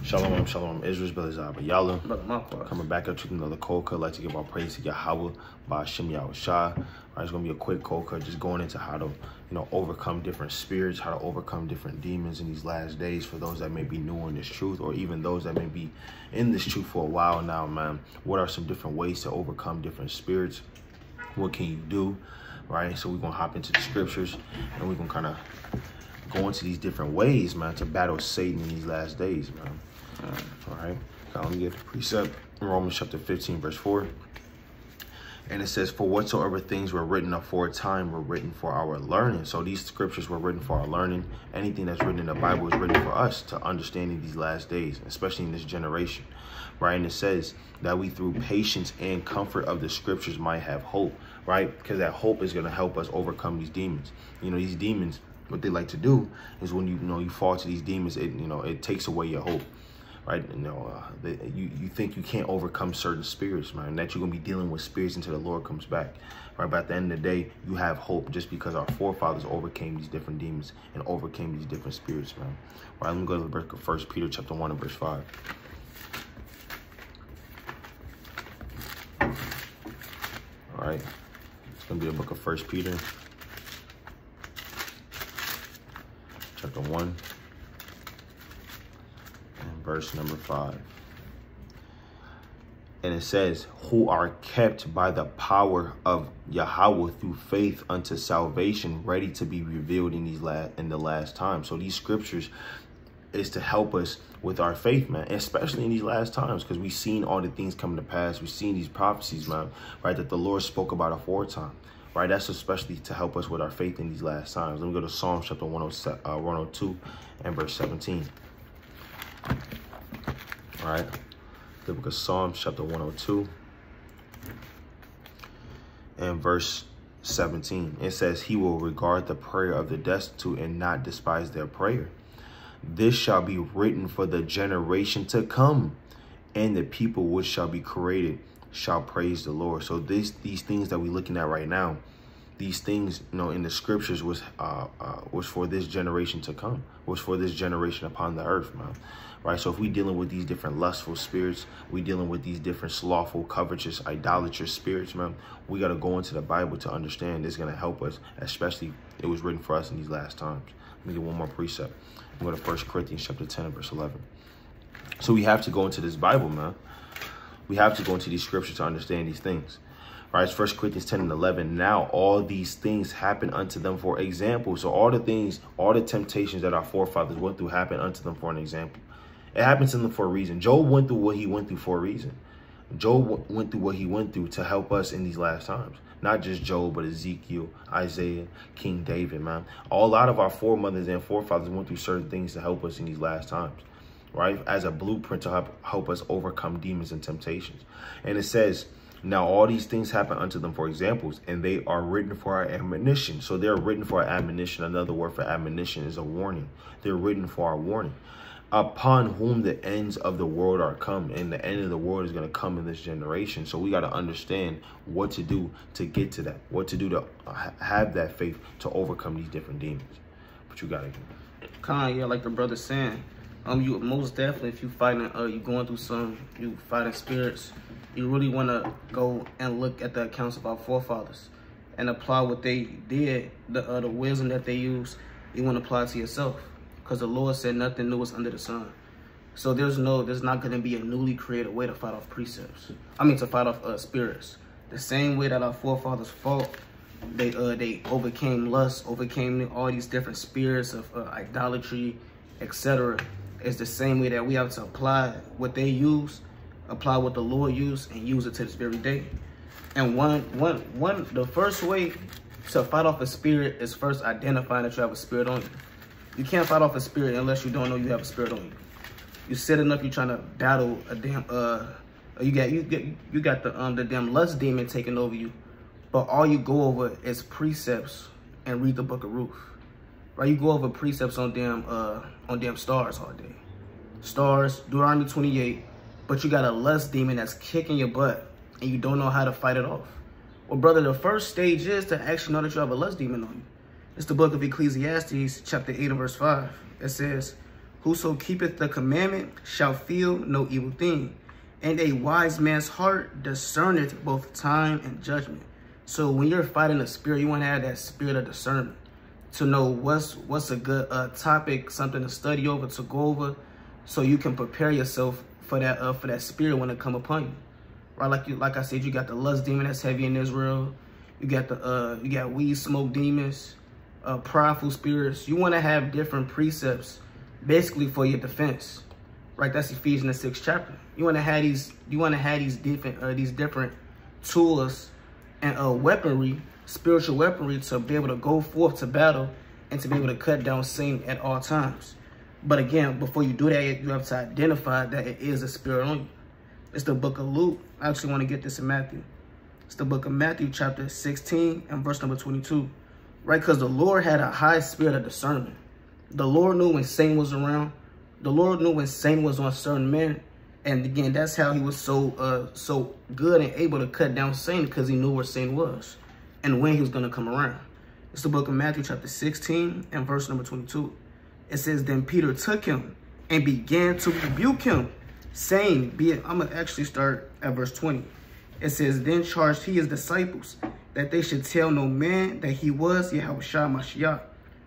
Shalom, shalom. Israel's brother Zaba Yalla. Brother Marquardt. Coming back up to another cold cut. I'd like to give our praise to Yahweh by Hashem Yahweh Shah. It's going to be a quick cold cut, just going into how to, overcome different spirits, how to overcome different demons in these last days for those that may be new in this truth, or even those that may be in this truth for a while now, man. What are some different ways to overcome different spirits? What can you do, right? So we're going to hop into the scriptures, and we're going to kind of go into these different ways, man, to battle Satan in these last days, man. All right. Now let me get the precept. Romans chapter 15, verse 4. And it says, for whatsoever things were written aforetime were written for our learning. So these scriptures were written for our learning. Anything that's written in the Bible is written for us to understand in these last days, especially in this generation. Right. And it says that we through patience and comfort of the scriptures might have hope. Right. Because that hope is going to help us overcome these demons. These demons, what they like to do is when you fall to these demons, it takes away your hope. Right, you think you can't overcome certain spirits, man, that you're gonna be dealing with spirits until the Lord comes back, right? But at the end of the day, you have hope just because our forefathers overcame these different demons and overcame these different spirits, man. Right, let me go to the book of 1 Peter chapter 1 and verse 5. All right, it's gonna be the book of 1 Peter chapter 1. Verse number 5. And it says, who are kept by the power of Yahweh through faith unto salvation, ready to be revealed in the last time. So these scriptures is to help us with our faith, man, especially in these last times, because we've seen all the things come to pass. We've seen these prophecies, man, right, that the Lord spoke about aforetime. Right, that's especially to help us with our faith in these last times. Let me go to Psalms chapter 102 and verse 17. All right, the book of Psalms chapter 102 and verse 17. It says, he will regard the prayer of the destitute and not despise their prayer. This shall be written for the generation to come, and the people which shall be created shall praise the Lord. So these things that we're looking at right now, these things, in the scriptures was for this generation to come, was for this generation upon the earth, man. Right. So if we dealing with these different lustful spirits, we dealing with these different slothful, covetous, idolatrous spirits, man, we got to go into the Bible to understand it's going to help us, especially it was written for us in these last times. Let me get one more precept. I'm going to 1 Corinthians chapter 10 and verse 11. So we have to go into this Bible, man. We have to go into these scriptures to understand these things. Right, it's 1 Corinthians 10 and 11. Now all these things happen unto them for example. So all the temptations that our forefathers went through happened unto them for an example. It happens to them for a reason. Job went through what he went through for a reason. Job went through what he went through to help us in these last times. Not just Job, but Ezekiel, Isaiah, King David, man. A lot of our foremothers and forefathers went through certain things to help us in these last times. Right, as a blueprint to help us overcome demons and temptations. And it says, now all these things happen unto them for examples, and they are written for our admonition. So they're written for our admonition. Another word for admonition is a warning. They're written for our warning. Upon whom the ends of the world are come, and the end of the world is going to come in this generation. So we got to understand what to do to get to that, what to do to have that faith to overcome these different demons. But you got to do. Yeah, like the brother saying, you most definitely, if you fighting, you going through you fighting spirits, you really want to go and look at the accounts of our forefathers and apply what they did, the wisdom that they used. You want to apply it to yourself, because the Lord said nothing new is under the sun. So there's not going to be a newly created way to fight off precepts. To fight off spirits. The same way that our forefathers fought, they overcame lust, overcame all these different spirits of idolatry, etc. It's the same way that we have to apply what they use, apply what the Lord used, and use it to this very day. And the first way to fight off a spirit is first identifying that you have a spirit on you. You can't fight off a spirit unless you don't know you have a spirit on you. You setting up, you're trying to battle a damn you got the damn lust demon taking over you, but all you go over is precepts and read the book of Ruth. Right, you go over precepts on damn stars all day. Stars, Deuteronomy 28, but you got a lust demon that's kicking your butt and you don't know how to fight it off. Well, brother, the first stage is to actually know that you have a lust demon on you. It's the book of Ecclesiastes, chapter 8 and verse 5. It says, Whoso keepeth the commandment shall feel no evil thing. And a wise man's heart discerneth both time and judgment. So when you're fighting a spirit, you want to have that spirit of discernment to know what's a good topic, something to study over, to go over, so you can prepare yourself for that spirit when it come upon you. Right? Like I said, you got the lust demon that's heavy in Israel. You got weed smoke demons, prideful spirits. You want to have different precepts basically for your defense. Right? That's Ephesians 6th chapter. You want to have these different tools and weaponry, spiritual weaponry, to be able to go forth to battle and to be able to cut down sin at all times. But again, before you do that, you have to identify that it is a spirit on you. It's the book of Luke. I actually want to get this in Matthew. It's the book of Matthew, chapter 16 and verse number 22. Right? Because the Lord had a high spirit of discernment. The Lord knew when Satan was around. The Lord knew when Satan was on certain men. And again, that's how he was so good and able to cut down Satan, because he knew where Satan was and when he was going to come around. It's the book of Matthew, chapter 16 and verse number 22. It says, then Peter took him and began to rebuke him, saying, I'm going to actually start at verse 20. It says, then charged he his disciples that they should tell no man that he was Yahushua Mashiach.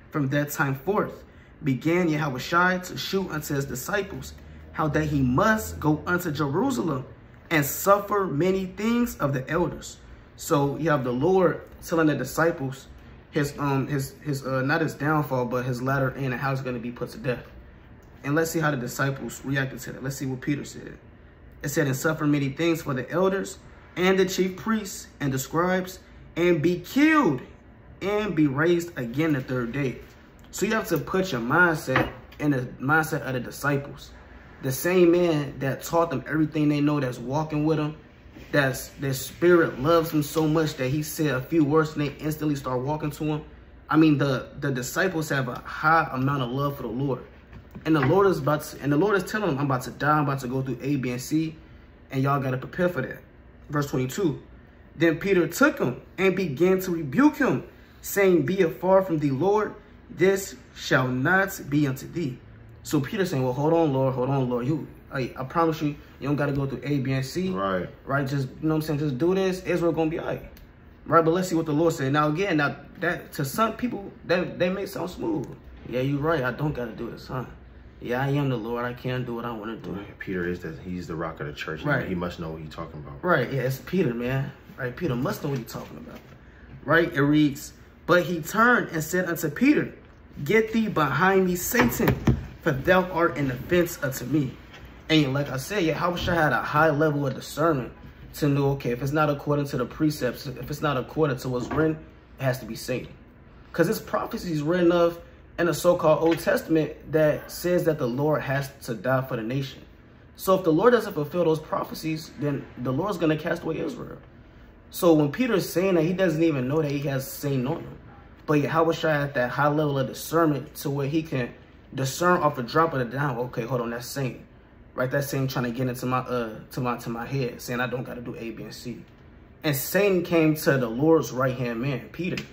From that time forth began Yahushua to shew unto his disciples how that he must go unto Jerusalem and suffer many things of the elders. So you have the Lord telling the disciples his not his downfall, but his latter end and how he's going to be put to death. And let's see how the disciples reacted to that. Let's see what Peter said. It said, and suffer many things for the elders and the chief priests and the scribes, and be killed and be raised again the third day. So you have to put your mindset in the mindset of the disciples. The same man that taught them everything they know, that's walking with them, that's their spirit loves them so much that he said a few words and they instantly start walking to him. I mean, the disciples have a high amount of love for the Lord. And the Lord is telling them, I'm about to die, I'm about to go through A, B, and C, and y'all got to prepare for that. Verse 22, then Peter took him and began to rebuke him, saying, be it far from thee, Lord, this shall not be unto thee. So Peter saying, well, hold on, Lord. I promise you, you don't got to go through A, B, and C. Right. Just, you know what I'm saying? Just do this. Israel going to be all right. Right. But let's see what the Lord said. Now, again, that to some people, that may sound smooth. Yeah, you're right. I don't got to do this, huh? Yeah, I am the Lord. I can't do what I want to do. Right. Peter he's the rock of the church. Right. He must know what he's talking about. Right. Yeah, it's Peter, man. Right. Peter must know what he's talking about. Right. It reads, but he turned and said unto Peter, get thee behind me, Satan, for thou art an offense unto me. And like I said, Yahushua had a high level of discernment to know, okay, if it's not according to the precepts, if it's not according to what's written, it has to be Satan. Because it's prophecies written of in the so-called Old Testament that says that the Lord has to die for the nation. So if the Lord doesn't fulfill those prophecies, then the Lord's going to cast away Israel. So when Peter is saying that, he doesn't even know that he has Satan on him. But Yahushua had that high level of discernment to where he can discern off a drop of the dime. Okay, hold on, that's Satan. Right, that's Satan trying to get into my head, saying I don't got to do A, B, and C. And Satan came to the Lord's right-hand man, Peter.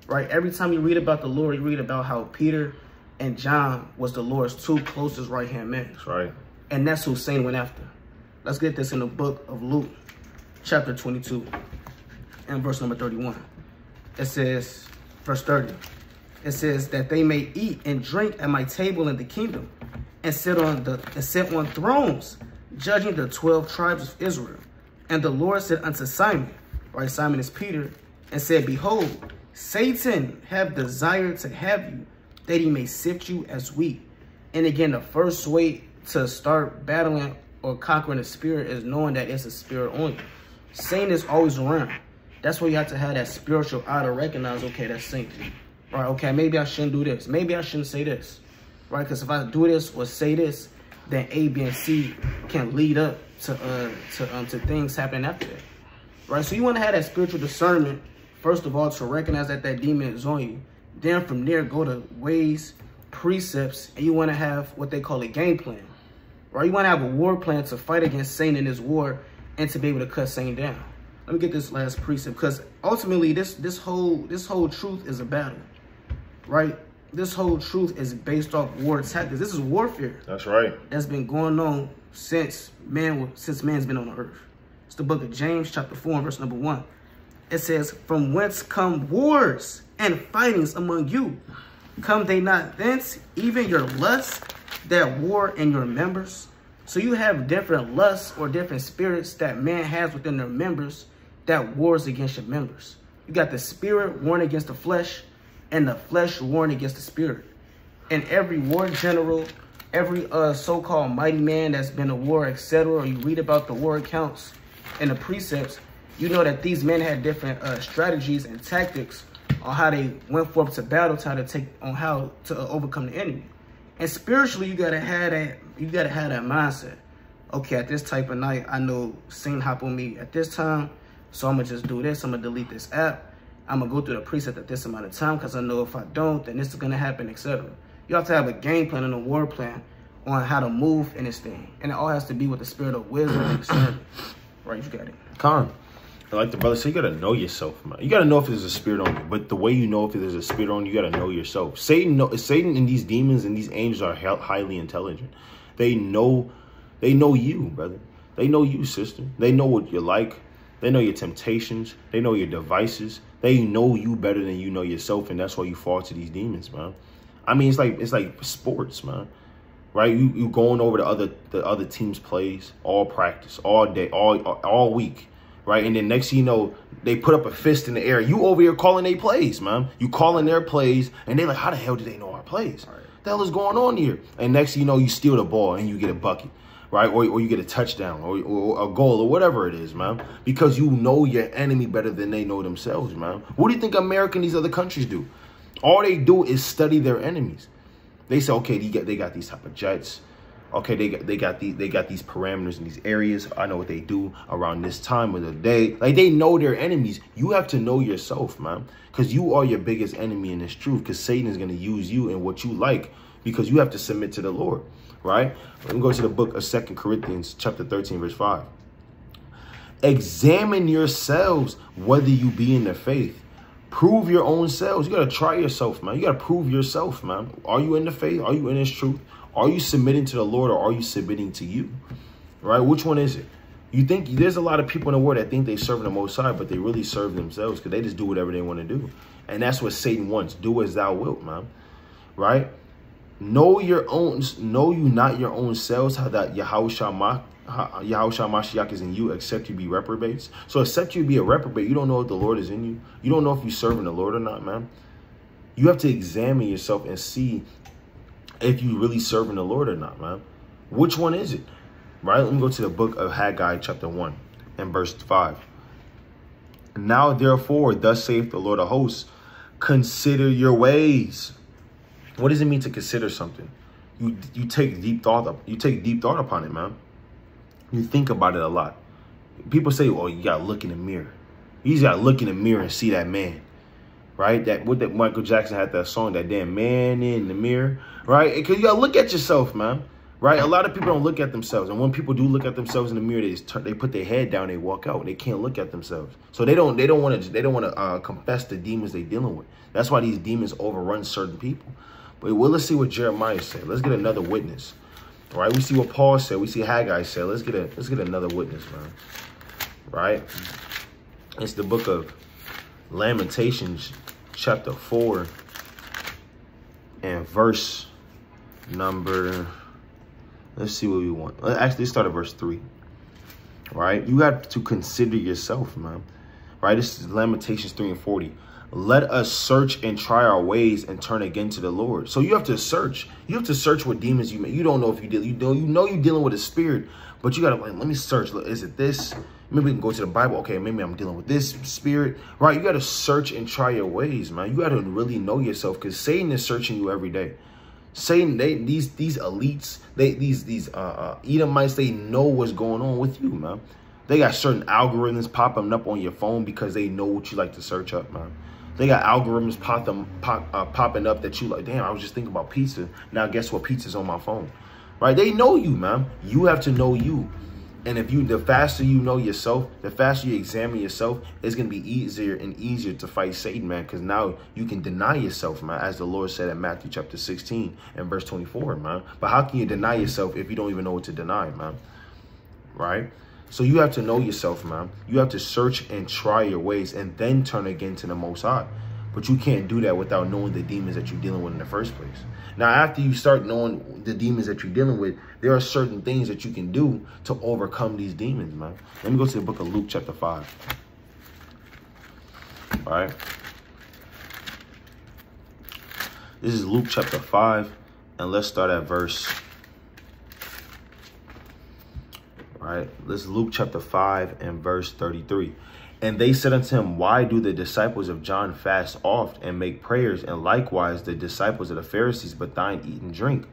Right, every time you read about the Lord, you read about how Peter and John was the Lord's two closest right-hand men. That's right. And that's who Satan went after. Let's get this in the book of Luke, chapter 22, and verse number 31. It says, verse 30. It says that they may eat and drink at my table in the kingdom, and sit on thrones, judging the 12 tribes of Israel. And the Lord said unto Simon, right, Simon is Peter, and said, behold, Satan have desired to have you, that he may sift you as wheat. And again, the first way to start battling or conquering the spirit is knowing that it's a spirit on you. Satan is always around. That's why you have to have that spiritual eye to recognize, okay, that's Satan. Right, okay, maybe I shouldn't do this. Maybe I shouldn't say this. Right, because if I do this or say this, then A, B, and C can lead up to things happening after that. Right, so you want to have that spiritual discernment, first of all, to recognize that that demon is on you. Then from there, go to ways, precepts, and you want to have what they call a game plan. Right, you want to have a war plan to fight against Satan in this war and to be able to cut Satan down. Let me get this last precept, because ultimately this whole truth is a battle. Right? this whole truth is based off war tactics. This is warfare. That's right. That's been going on since man's been on the earth. It's the book of James, chapter 4, verse number 1. It says, from whence come wars and fightings among you? Come they not thence, even your lusts that war in your members? So you have different lusts or different spirits that man has within their members that wars against your members. You got the spirit warring against the flesh, and the flesh warring against the spirit. And every war general, every so-called mighty man that's been a war, etc., or you read about the war accounts and the precepts, you know that these men had different strategies and tactics on how they went forth to battle, how to overcome the enemy. And spiritually, you gotta have that mindset. Okay, at this type of night, I know Satan hop on me at this time, so I'm gonna just do this. I'm gonna delete this app. I'm gonna go through the precept at this amount of time because I know if I don't, then this is gonna happen, etc. You have to have a game plan and a war plan on how to move in this thing, and it all has to be with the spirit of wisdom and discernment. Right, you got it. Con. Like the brother said, you got to know yourself, man. You got to know if there's a spirit on you. But the way you know if there's a spirit on you, you got to know yourself. Satan and these demons and these angels are highly intelligent. They know you, brother. They know you, sister. They know what you like. They know your temptations. They know your devices. They know you better than you know yourself, and that's why you fall to these demons, man. I mean, it's like sports, man. Right? You going over the other team's plays, all practice, all day, all week. Right, and then next thing you know, they put up a fist in the air. You over here calling their plays, man. You calling their plays, and they're like, how the hell do they know our plays? Right. What the hell is going on here? And next thing you know, you steal the ball and you get a bucket, right? Or you get a touchdown or a goal or whatever it is, man. Because you know your enemy better than they know themselves, man. What do you think America and these other countries do? All they do is study their enemies. They say, okay, they got these type of jets. Okay, they got these parameters in these areas. I know what they do around this time of the day. Like, they know their enemies. You have to know yourself, man, because you are your biggest enemy in this truth. Because Satan is going to use you and what you like, because you have to submit to the Lord, right? Let me go to the book of 2 Corinthians, chapter 13, verse 5. Examine yourselves whether you be in the faith. Prove your own selves. You got to try yourself, man. You got to prove yourself, man. Are you in the faith? Are you in this truth? Are you submitting to the Lord, or are you submitting to you? Right? Which one is it? You think there's a lot of people in the world that think they serve the Most High, but they really serve themselves because they just do whatever they want to do. And that's what Satan wants. Do as thou wilt, man. Right? Know you not your own selves, how that Yahushua Mashiach is in you, except you be reprobates. So except you be a reprobate, you don't know if the Lord is in you. You don't know if you're serving the Lord or not, man. You have to examine yourself and see if you really serving the Lord or not, man. Which one is it? Right? Let me go to the book of Haggai, chapter 1 and verse 5. Now, therefore, thus saith the Lord of hosts, consider your ways. What does it mean to consider something? You take deep thought upon it, man. You think about it a lot. People say, "Oh, you gotta look in the mirror." You just gotta look in the mirror and see that man, right? That Michael Jackson had that song, that damn man in the mirror, right? Because you gotta look at yourself, man. Right? A lot of people don't look at themselves, and when people do look at themselves in the mirror, they put their head down, they walk out. They can't look at themselves, so they don't want to confess the demons they're dealing with. That's why these demons overrun certain people. But let's see what Jeremiah said. Let's get another witness. All right, we see what Paul said. We see Haggai said. Let's get another witness, man. Right? It's the book of Lamentations, chapter 4, and verse number. Let's see what we want. Actually, let's start at verse 3. Right? You have to consider yourself, man. Right? This is Lamentations 3 and 40. Let us search and try our ways and turn again to the Lord. So you have to search. You have to search what demons you make. You don't know if you deal. You know you're dealing with a spirit, but you gotta let me search. Is it this? Maybe we can go to the Bible. Okay, maybe I'm dealing with this spirit. Right? You gotta search and try your ways, man. You gotta really know yourself, because Satan is searching you every day. Satan, these elites, these Edomites, they know what's going on with you, man. They got certain algorithms popping up on your phone because they know what you like to search up, man. They got algorithms popping up that you like, damn, I was just thinking about pizza. Now guess what? Pizza's on my phone, right? They know you, man. You have to know you. And if the faster you know yourself, the faster you examine yourself, it's going to be easier and easier to fight Satan, man, because now you can deny yourself, man, as the Lord said in Matthew chapter 16 and verse 24, man. But how can you deny yourself if you don't even know what to deny, man? Right? So you have to know yourself, man. You have to search and try your ways and then turn again to the Most High. But you can't do that without knowing the demons that you're dealing with in the first place. Now, after you start knowing the demons that you're dealing with, there are certain things that you can do to overcome these demons, man. Let me go to the book of Luke chapter 5. All right. This is Luke chapter 5, and let's start at verse. All right. Let's Luke chapter 5 and verse 33. And they said unto him, why do the disciples of John fast oft and make prayers, and likewise the disciples of the Pharisees, but thine eat and drink?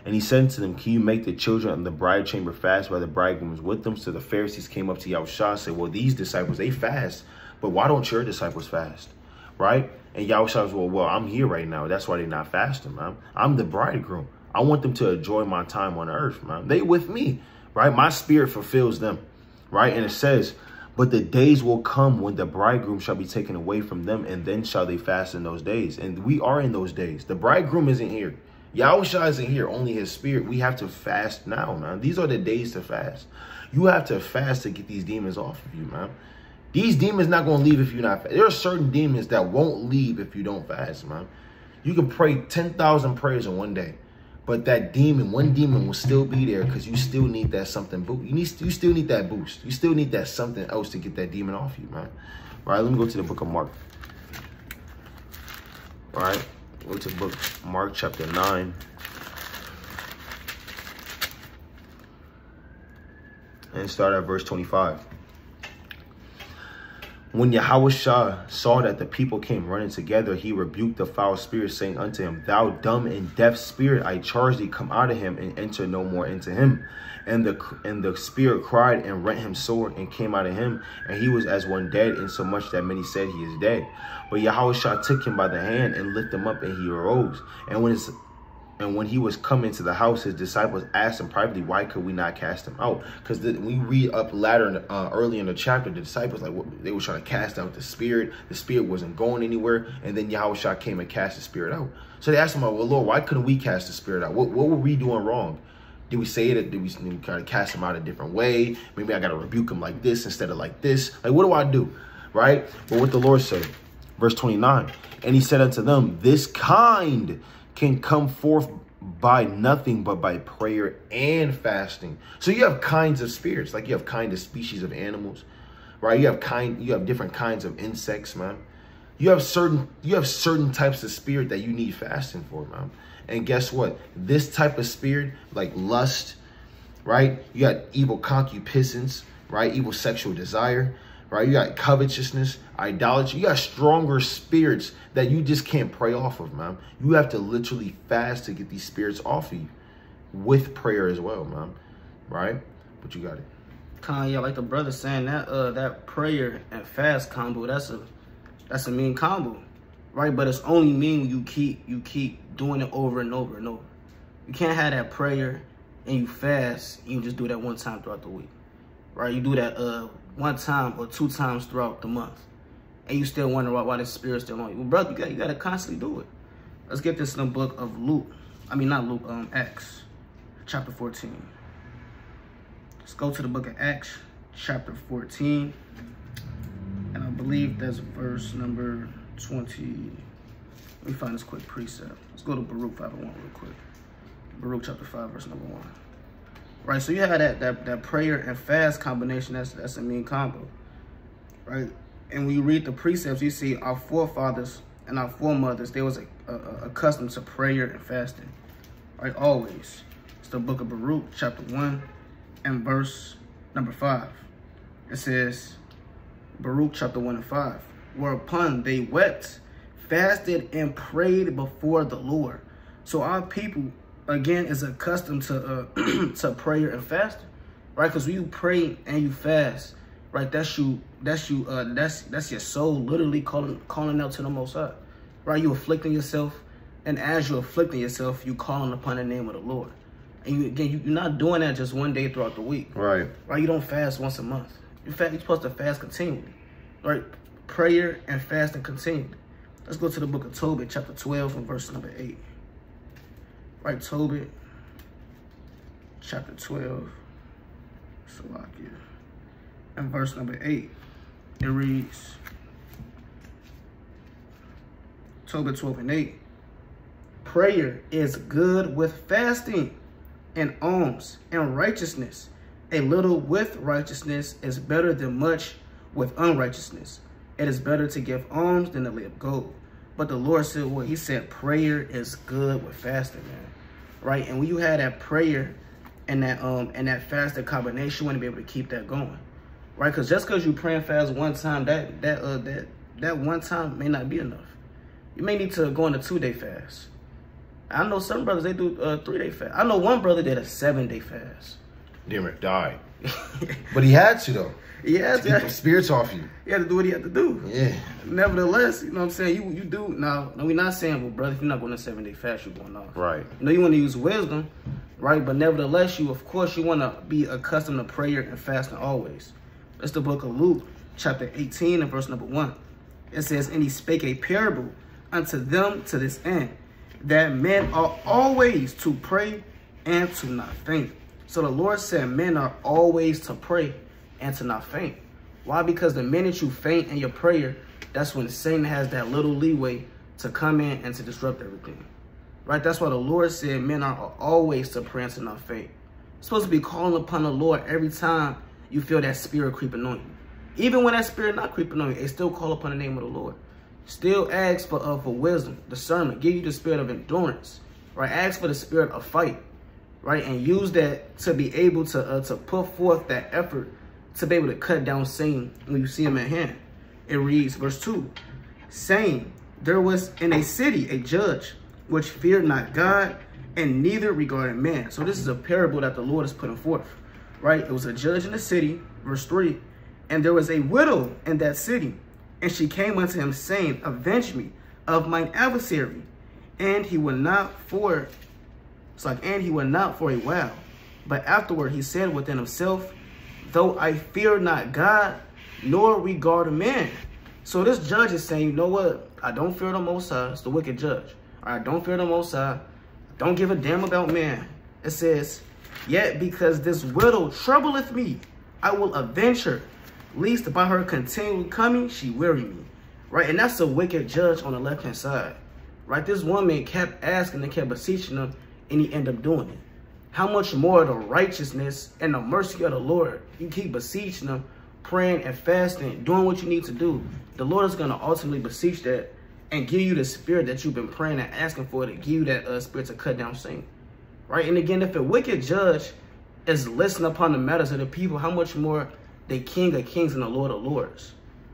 And he said unto them, can you make the children in the bride chamber fast while the bridegroom is with them? So the Pharisees came up to Yahushua and said, well, these disciples, they fast, but why don't your disciples fast? Right? And Yahushua was, well, I'm here right now. That's why they're not fasting, man. I'm the bridegroom. I want them to enjoy my time on earth, man. They with me, right? My spirit fulfills them, right? And it says, but the days will come when the bridegroom shall be taken away from them, and then shall they fast in those days. And we are in those days. The bridegroom isn't here. Yahushua isn't here, only his spirit. We have to fast now, man. These are the days to fast. You have to fast to get these demons off of you, man. These demons not going to leave if you're not fast. There are certain demons that won't leave if you don't fast, man. You can pray 10,000 prayers in one day, but that demon, one demon will still be there because you still need that something boost. You still need that boost. You still need that something else to get that demon off you, man. All right, let me go to the book of Mark. All right, go to the book Mark chapter 9. And start at verse 25. When Yahushua saw that the people came running together, he rebuked the foul spirit, saying unto him, thou dumb and deaf spirit, I charge thee, come out of him and enter no more into him. And the spirit cried and rent him sore and came out of him, and he was as one dead, insomuch that many said he is dead. But Yahushua took him by the hand and lifted him up, and he arose. And when he was come into the house, his disciples asked him privately, why could we not cast him out? Because we read up later, early in the chapter, the disciples, they were trying to cast out the spirit. The spirit wasn't going anywhere. And then Yahushua came and cast the spirit out. So they asked him, well, Lord, why couldn't we cast the spirit out? What were we doing wrong? Did we say it? Did we kind of cast him out a different way? Maybe I got to rebuke him like this instead of like this. Like, what do I do? Right? But what the Lord said, verse 29, and he said unto them, this kind can come forth by nothing but by prayer and fasting. So you have kinds of spirits, like you have kind of species of animals, right? You have different kinds of insects, man. You have certain types of spirit that you need fasting for, man. And guess what? This type of spirit, like lust, right? You got evil concupiscence, right? Evil sexual desire, right? You got covetousness, idolatry. You got stronger spirits that you just can't pray off of, man. You have to literally fast to get these spirits off of you with prayer as well, man. Right? But you got it. Kanye, like the brother saying, that prayer and fast combo, that's a mean combo, right? But it's only mean when you keep doing it over and over and over. You can't have that prayer and you fast and you just do that one time throughout the week, right? You do that one time or 2 times throughout the month, and you still wonder why the spirit's still on you. Well, brother, you got to constantly do it. Let's get this in the book of Luke. I mean, not Luke, Acts, chapter 14. Let's go to the book of Acts, chapter 14. And I believe that's verse number 20. Let me find this quick precept. Let's go to Baruch 5:1 real quick. Baruch chapter 5, verse number 1. Right, so you have that prayer and fast combination. That's a mean combo, right? And when you read the precepts, you see our forefathers and our foremothers, they was accustomed to prayer and fasting, right? Always. It's the book of Baruch, chapter 1, and verse number 5. It says, Baruch chapter 1 and 5, whereupon they wept, fasted, and prayed before the Lord. So our people, again, is accustomed to to prayer and fasting, right? Because when you pray and you fast, right, that's your soul literally calling out to the Most High, right? You afflicting yourself, and as you're afflicting yourself, you calling upon the name of the Lord. And you're not doing that just one day throughout the week. Right. Right? You don't fast once a month. You're supposed to fast continually. Right? Prayer and fasting continually. Let's go to the book of Tobit, chapter 12, and verse number 8. Right? Tobit, chapter 12. Salakia. And verse number 8. It reads, Tobit 12 and 8. Prayer is good with fasting and alms and righteousness. A little with righteousness is better than much with unrighteousness. It is better to give alms than to live gold. But the Lord said, well, he said prayer is good with fasting, man. Right? And when you have that prayer and that fasting combination, you want to be able to keep that going. Right? Because just because you pray and fast one time, that one time may not be enough. You may need to go on a 2-day fast. I know some brothers, they do a 3-day fast. I know one brother did a 7-day fast. Damn it, died. But he had to, though. He had to. Get the spirits off you. He had to do what he had to do. Yeah. Nevertheless, you know what I'm saying? You do. Now, we're not saying, well, brother, if you're not going to 7-day fast, you're going off. Right. You know, you want to use wisdom, right? But nevertheless, of course, you want to be accustomed to prayer and fasting always. That's the book of Luke, chapter 18, and verse number 1. It says, and he spake a parable unto them to this end, that men are always to pray and to not faint. So the Lord said men are always to pray and to not faint. Why? Because the minute you faint in your prayer, that's when Satan has that little leeway to come in and to disrupt everything. Right? That's why the Lord said men are always to pray and to not faint. You're supposed to be calling upon the Lord every time you feel that spirit creeping on you. Even when that spirit not creeping on you, they still call upon the name of the Lord. Still ask for wisdom, discernment, give you the spirit of endurance, right? Ask for the spirit of fight, right? And use that to be able to put forth that effort to be able to cut down Satan when you see him at hand. It reads, verse 2, saying, there was in a city a judge which feared not God and neither regarded man. So this is a parable that the Lord is putting forth, right? It was a judge in the city, verse 3, and there was a widow in that city. And she came unto him, saying, avenge me of mine adversary. And he would not for a while. But afterward he said within himself, though I fear not God, nor regard man. So this judge is saying, you know what? I don't fear the Most High. It's the wicked judge. I don't fear the Most High. Don't give a damn about man. It says, yet because this widow troubleth me, I will avenge her. Least by her continual coming, she weary me. Right? And that's a wicked judge on the left-hand side. Right? This woman kept asking and kept beseeching him, and he ended up doing it. How much more the righteousness and the mercy of the Lord? You keep beseeching him, praying and fasting, doing what you need to do. The Lord is going to ultimately beseech that and give you the spirit that you've been praying and asking for, to give you that spirit to cut down Satan. Right? And again, if a wicked judge is listening upon the matters of the people, how much more the King of Kings and the Lord of Lords,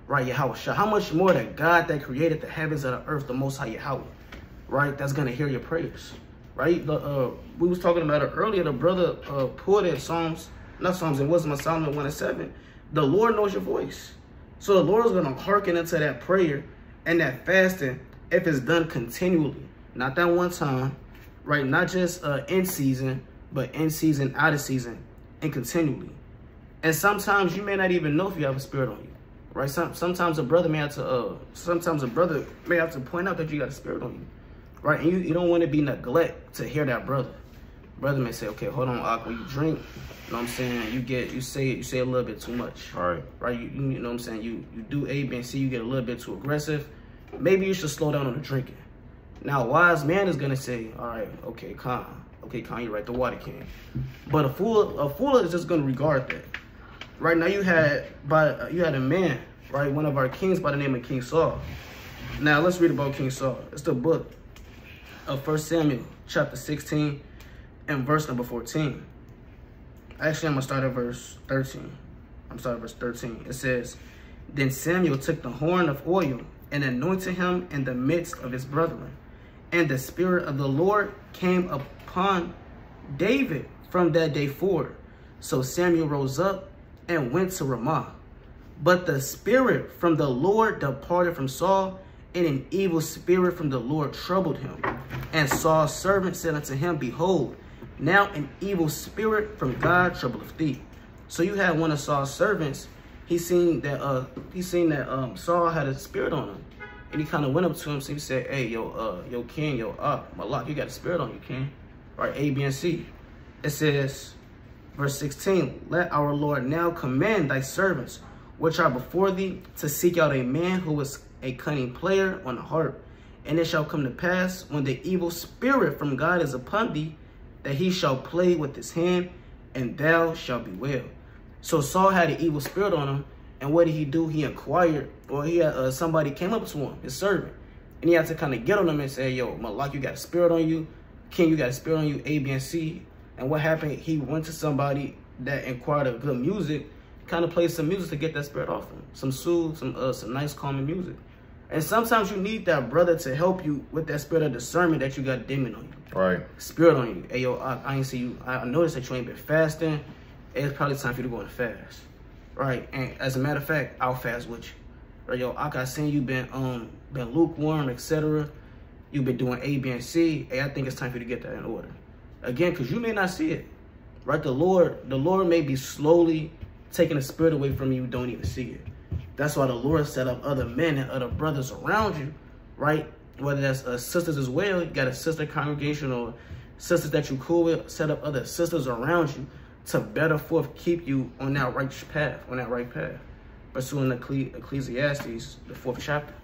right? Yahweh. How much more the God that created the heavens and the earth, the Most High Yahweh, right? That's gonna hear your prayers, right? We was talking about it earlier. The brother pulled in in Wisdom of Solomon 1:7. The Lord knows your voice, so the Lord is gonna hearken into that prayer and that fasting if it's done continually, not that one time, right? Not just in season, but in season, out of season, and continually. And sometimes you may not even know if you have a spirit on you, right? Sometimes a brother may have to point out that you got a spirit on you, right? And you don't want to be neglect to hear that brother. Brother may say, okay, hold on, Aqua, you drink. You know what I'm saying? You say a little bit too much. All right. Right? You know what I'm saying? You do A, B, and C, you get a little bit too aggressive. Maybe you should slow down on the drinking. Now, a wise man is gonna say, all right, okay, calm. Okay, calm, you're right, the water can. But a fool is just gonna regard that. Right now, you had a man, right, one of our kings by the name of King Saul. Now let's read about King Saul. It's the book of 1 Samuel, chapter 16, and verse number 14. Actually, I'm gonna start at verse 13. It says, then Samuel took the horn of oil and anointed him in the midst of his brethren, and the Spirit of the Lord came upon David from that day forward. So Samuel rose up and went to Ramah. But the Spirit from the Lord departed from Saul, and an evil spirit from the Lord troubled him. And Saul's servant said unto him, behold, Now an evil spirit from God troubleth thee. So you had one of Saul's servants. He seen that Saul had a spirit on him, and he kind of went up to him. So he said, "Hey, yo, king, Malak, you got a spirit on you, king." Right, A, B, and C. It says, verse 16, "Let our Lord now command thy servants, which are before thee, to seek out a man who is a cunning player on the harp. And it shall come to pass, when the evil spirit from God is upon thee, that he shall play with his hand, and thou shalt be well." So Saul had an evil spirit on him, and what did he do? He inquired, or he had somebody came up to him, his servant, and he had to kind of get on him and say, "Yo, Malak, you got a spirit on you. King, you got a spirit on you, A, B, and C." And what happened? He went to somebody that inquired of good music, kind of played some music to get that spirit off him, some soothe, some nice calming music. And sometimes you need that brother to help you with that spirit of discernment that you got demon on you. Right. Spirit on you. Hey, yo, I ain't see you. I noticed that you ain't been fasting. It's probably time for you to go on a fast. Right. And as a matter of fact, I'll fast with you. Right, yo, I seen you been lukewarm, etc. You've been doing A, B, and C. Hey, I think it's time for you to get that in order. Again, because you may not see it. Right? The Lord may be slowly taking the spirit away from you. You don't even see it. That's why the Lord set up other men and other brothers around you, right? Whether that's sisters as well. You got a sister congregation or sisters that you cool with. Set up other sisters around you to better forth keep you on that right path, pursuing Ecclesiastes, the 4th chapter.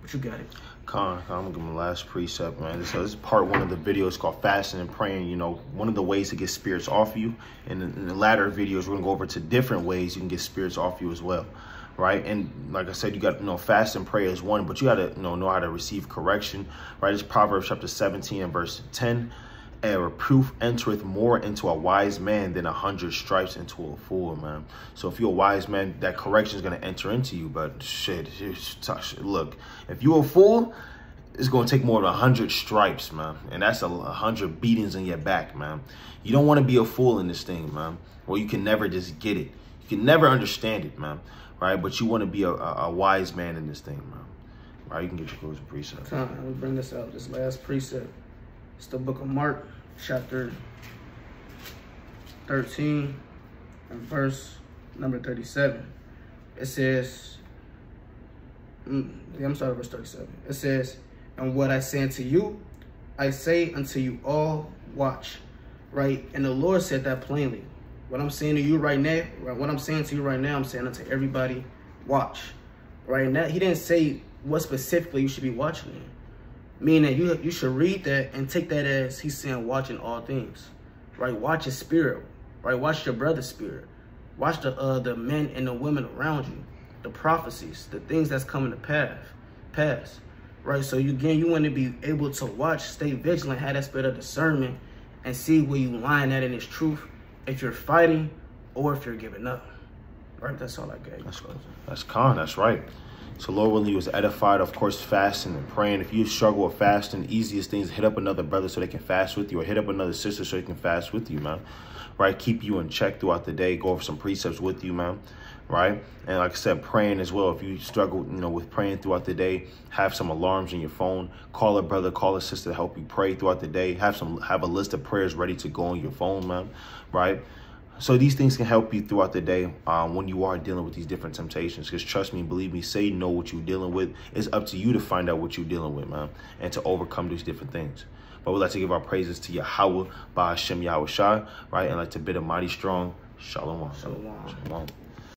But you got it. I'm gonna give him the last precept, man. So this is part 1 of the video. It's called fasting and praying. You know, one of the ways to get spirits off you. And in the latter videos, we're gonna go over to different ways you can get spirits off you as well. Right, and like I said, you got fast and pray is one, but you got to know how to receive correction. Right, it's Proverbs chapter 17 and verse 10. "A reproof entereth more into a wise man than 100 stripes into a fool," man. So if you're a wise man, that correction is going to enter into you. But shit, look, if you're a fool, it's going to take more than 100 stripes, man. And that's 100 beatings in your back, man. You don't want to be a fool in this thing, man. Well, you can never just get it. You can never understand it, man. Right, but you want to be a wise man in this thing, man. Right, you can get your closing precept. Let me bring this out. This last precept. It's the book of Mark, chapter 13, and verse number 37. It says, I'm sorry, verse 37. It says, "And what I say unto you, I say unto you all, watch." Right, and the Lord said that plainly. What I'm saying to you right now, I'm saying unto everybody, watch. Right now, he didn't say what specifically you should be watching in. Meaning you should read that and take that as he's saying watching all things. Right? Watch his spirit. Right? Watch your brother's spirit. Watch the men and the women around you. The prophecies, the things that's coming to pass. Right? So you want to be able to watch, stay vigilant, have that spirit of discernment, and see where you line at in his truth. If you're fighting or if you're giving up. Right? That's all I got. That's right. So Lord willing, you was edified. Of course, fasting and praying. If you struggle with fasting, easiest thing is hit up another brother so they can fast with you, or hit up another sister so they can fast with you, man. Right? Keep you in check throughout the day. Go over some precepts with you, man. Right? And like I said, praying as well. If you struggle, with praying throughout the day, have some alarms in your phone. Call a brother, call a sister to help you pray throughout the day. Have a list of prayers ready to go on your phone, man. Right? So these things can help you throughout the day when you are dealing with these different temptations. Because trust me, believe me, say know what you're dealing with. It's up to you to find out what you're dealing with, man, and to overcome these different things. But we'd like to give our praises to Yahweh, by Hashem Yahweh Shai, right? And like to bid a mighty strong shalom. Shalom.